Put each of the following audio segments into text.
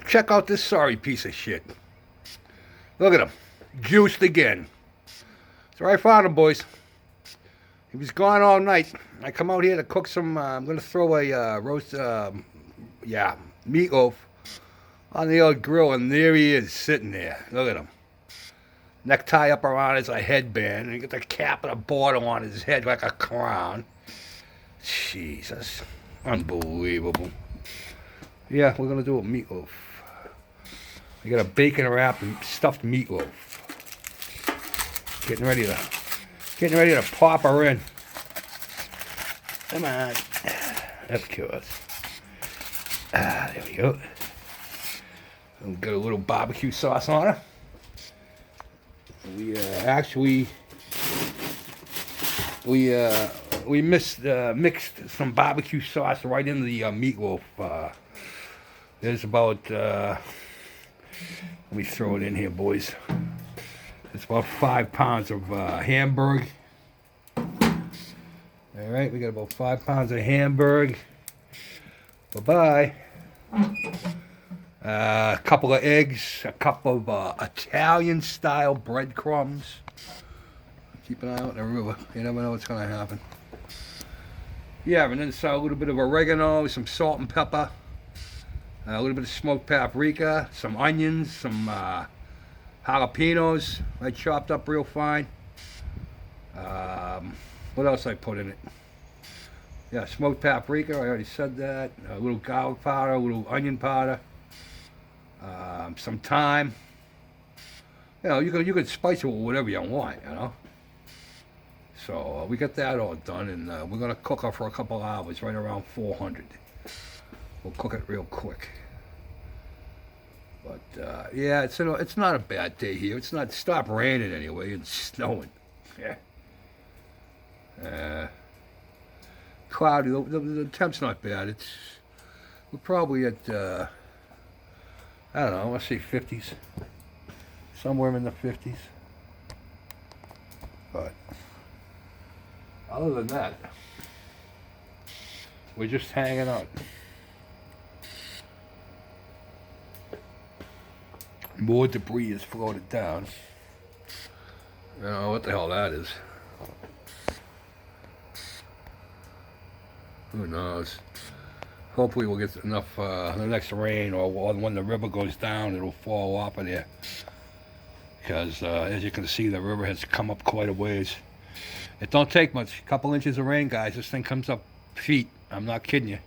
check out this sorry piece of shit. Look at him. Juiced again. So I found him, boys. He was gone all night. I come out here to cook some, I'm going to throw a roast, meatloaf on the old grill, and there he is sitting there. Look at him. Necktie up around his headband, and he got the cap and a border on his head like a crown. Jesus. Unbelievable. Yeah, we're going to do a meatloaf. We got a bacon wrapped and stuffed meatloaf. Getting ready to pop her in. Come on. Of course. There we go. And got a little barbecue sauce on her. We actually mixed some barbecue sauce right into the meatloaf. There's about let me throw it in here, boys. It's about 5 pounds of hamburg. All right, we got about 5 pounds of hamburg. Bye-bye. A couple of eggs, a cup of Italian-style breadcrumbs. Keep an eye out in the river. You never know what's going to happen. Yeah, and then a little bit of oregano, some salt and pepper, a little bit of smoked paprika, some onions, some jalapenos I chopped up real fine. What else I put in it? Yeah, smoked paprika, I already said that. A little garlic powder, a little onion powder. Some thyme. You know, you can spice it with whatever you want, you know. So we got that all done, and we're gonna cook her for a couple hours, right around 400. We'll cook it real quick. But yeah, it's not a bad day here. It's not stopped raining anyway. It's snowing. Yeah. Cloudy. The temp's not bad. We're probably at I don't know. Let's say 50s. Somewhere in the 50s. But other than that, we're just hanging out. More debris is floated down. I don't know what the hell that is. Who knows? Hopefully we'll get enough the next rain, or when the river goes down, it'll fall off of there. Because as you can see, the river has come up quite a ways. It don't take much. A couple inches of rain, guys. This thing comes up feet. I'm not kidding you.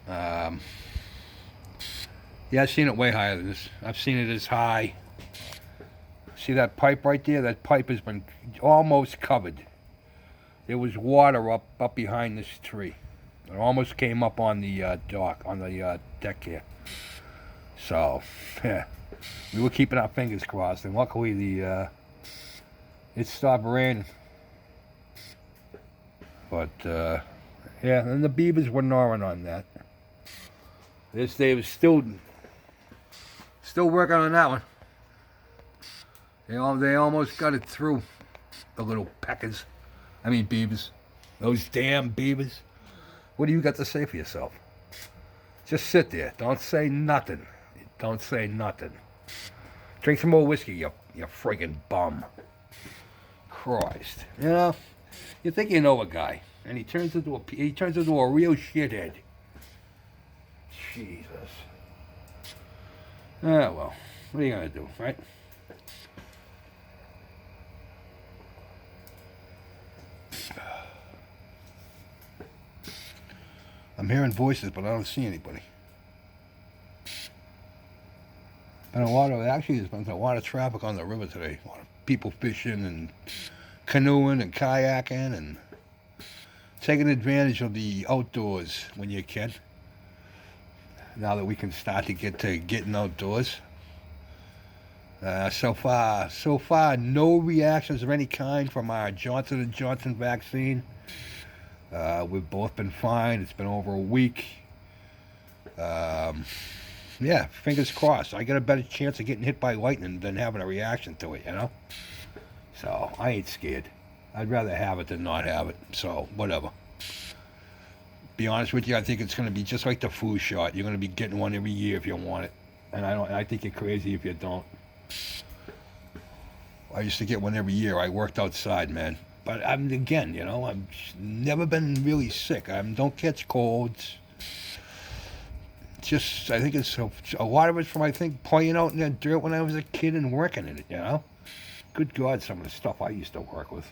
Yeah, I've seen it way higher than this. I've seen it as high. See that pipe right there? That pipe has been almost covered. There was water up behind this tree. It almost came up on the dock, on the deck here. So, yeah, we were keeping our fingers crossed, and luckily it stopped raining. But yeah, and the beavers were gnawing on that. They was still working on that one. They almost got it through. The little peckers. I mean beavers. Those damn beavers. What do you got to say for yourself? Just sit there. Don't say nothing. Don't say nothing. Drink some more whiskey, you friggin' bum. Christ. You know, you think you know a guy, and he turns into a real shithead. Jesus. Ah, well, what are you gonna do, right? I'm hearing voices, but I don't see anybody. There's been a lot of traffic on the river today. A lot of people fishing and canoeing and kayaking and taking advantage of the outdoors when you can. Now that we can start to get to getting outdoors. So far, no reactions of any kind from our Johnson & Johnson vaccine. We've both been fine. It's been over a week. Yeah, fingers crossed. I got a better chance of getting hit by lightning than having a reaction to it, you know? So, I ain't scared. I'd rather have it than not have it. So, whatever. Be honest with you, I think it's going to be just like the flu shot. You're going to be getting one every year if you want it, and I think you're crazy if you don't. I used to get one every year. I worked outside, man. But again, I've never been really sick. I don't catch colds. Just, I think it's a lot of it's from, I think, playing out in the dirt when I was a kid and working in it. Good God, some of the stuff I used to work with.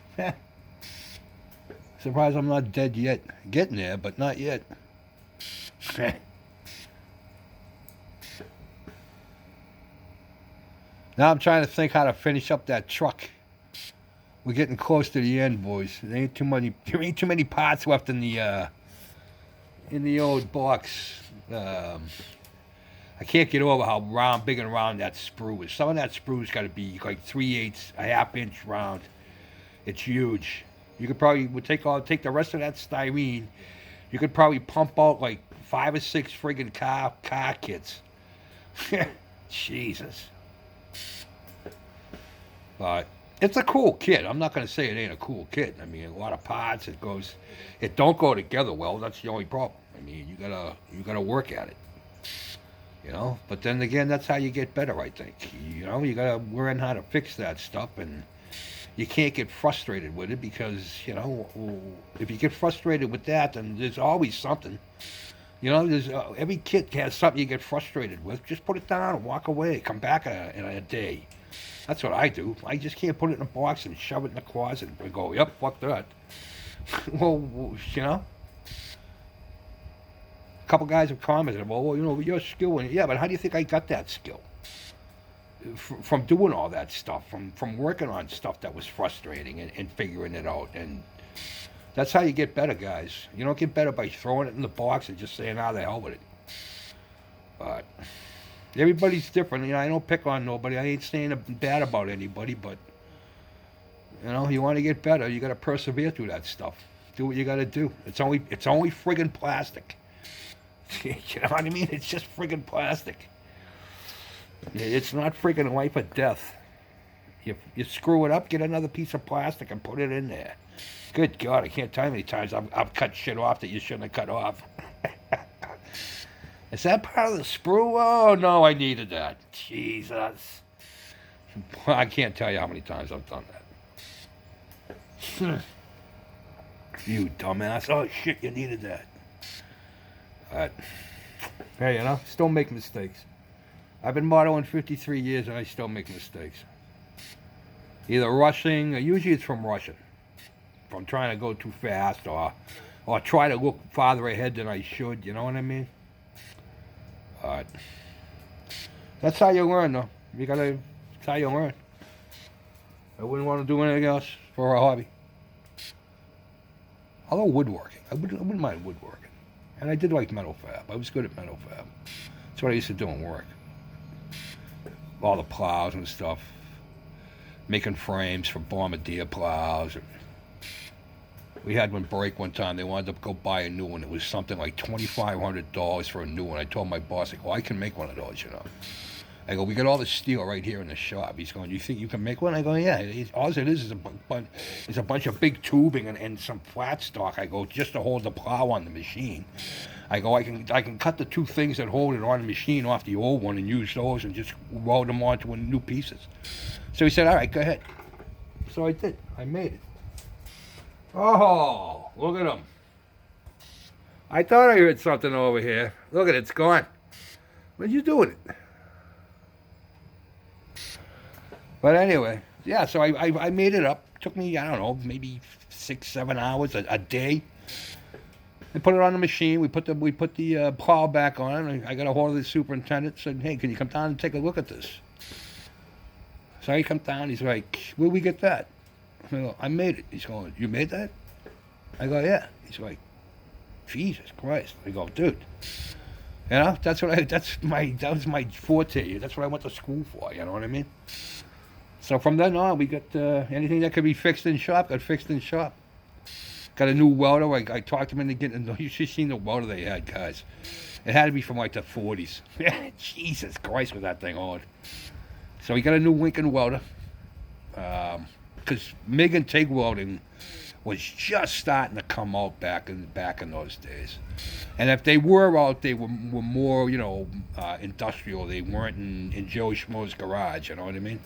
Surprised I'm not dead yet. Getting there, but not yet. Now I'm trying to think how to finish up that truck. We're getting close to the end, boys. There ain't too many parts left in the old box. I can't get over how big and round that sprue is. Some of that sprue's got to be like 3/8, a half-inch round. It's huge. You could probably take the rest of that styrene. You could probably pump out like 5 or 6 friggin' car kits. Jesus. But it's a cool kit. I'm not gonna say it ain't a cool kit. I mean, a lot of parts. It don't go together well. That's the only problem. I mean, you gotta work at it. But then again, that's how you get better. I think. You gotta learn how to fix that stuff, and you can't get frustrated with it because, if you get frustrated with that, then there's always something. There's every kid has something you get frustrated with. Just put it down and walk away. Come back in a day. That's what I do. I just can't put it in a box and shove it in the closet and go, yep, fuck that. Well, a couple guys have commented, well, your skill. Yeah, but how do you think I got that skill? From doing all that stuff, from working on stuff that was frustrating and figuring it out. And that's how you get better, guys. You don't get better by throwing it in the box and just saying, the hell with it. But everybody's different. I don't pick on nobody. I ain't saying bad about anybody, but, you want to get better, you got to persevere through that stuff. Do what you got to do. It's only friggin' plastic. You know what I mean? It's just friggin' plastic. It's not friggin' life or death. You screw it up, get another piece of plastic and put it in there. Good God, I can't tell you how many times I've cut shit off that you shouldn't have cut off. Is that part of the sprue? Oh, no, I needed that. Jesus. I can't tell you how many times I've done that. You dumbass. Oh, shit, you needed that. But, hey, still make mistakes. I've been modeling 53 years and I still make mistakes. Either rushing, or usually it's from rushing. From trying to go too fast or try to look farther ahead than I should, you know what I mean? But that's how you learn, though. That's how you learn. I wouldn't want to do anything else for a hobby. Although woodworking, I wouldn't mind woodworking. And I did like metal fab. I was good at metal fab. That's what I used to do in work. All the plows and stuff. Making frames for bombardier plows. We had one break one time. They wanted to go buy a new one. It was something like $2,500 for a new one. I told my boss, I can make one of those, I go, we got all the steel right here in the shop. He's going, you think you can make one? I go, yeah. All it is a bunch of big tubing and some flat stock. I go, just to hold the plow on the machine. I go, I can cut the 2 things that hold it on the machine off the old one and use those and just weld them onto new pieces. So he said, all right, go ahead. So I did. I made it. Oh, look at him. I thought I heard something over here. Look at it, it's gone. What you doing it? But anyway, yeah, so I made it up. Took me, I don't know, maybe 6-7 hours a day. I put it on the machine. We put the plow back on. I got a hold of the superintendent. Said, hey, can you come down and take a look at this? So he comes down. He's like, where'd we get that? I go, I made it. He's going, you made that? I go, yeah. He's like, Jesus Christ. I go, dude. That was my forte. That's what I went to school for. You know what I mean? So from then on, we got anything that could be fixed in shop got fixed in shop. Got a new welder. I talked him into getting. You should have seen the welder they had, guys. It had to be from like the 40s. Jesus Christ, was that thing hard. So we got a new Lincoln welder. Because MIG and TIG welding, was just starting to come out back in those days. And if they were out, they were more, industrial. They weren't in Joe Schmo's garage. You know what I mean?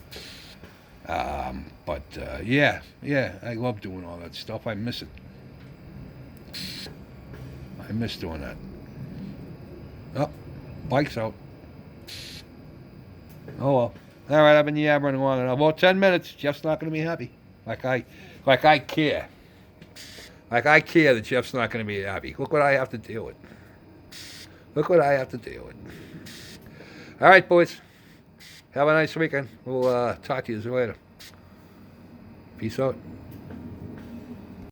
But yeah, I love doing all that stuff. I miss it. I miss doing that. Oh, bike's out. Oh well. All right, I've been yabbering on and about 10 minutes. Jeff's not going to be happy. Like I care. Like I care that Jeff's not going to be happy. Look what I have to deal with. Look what I have to deal with. All right, boys. Have a nice weekend. We'll talk to you later. Peace out.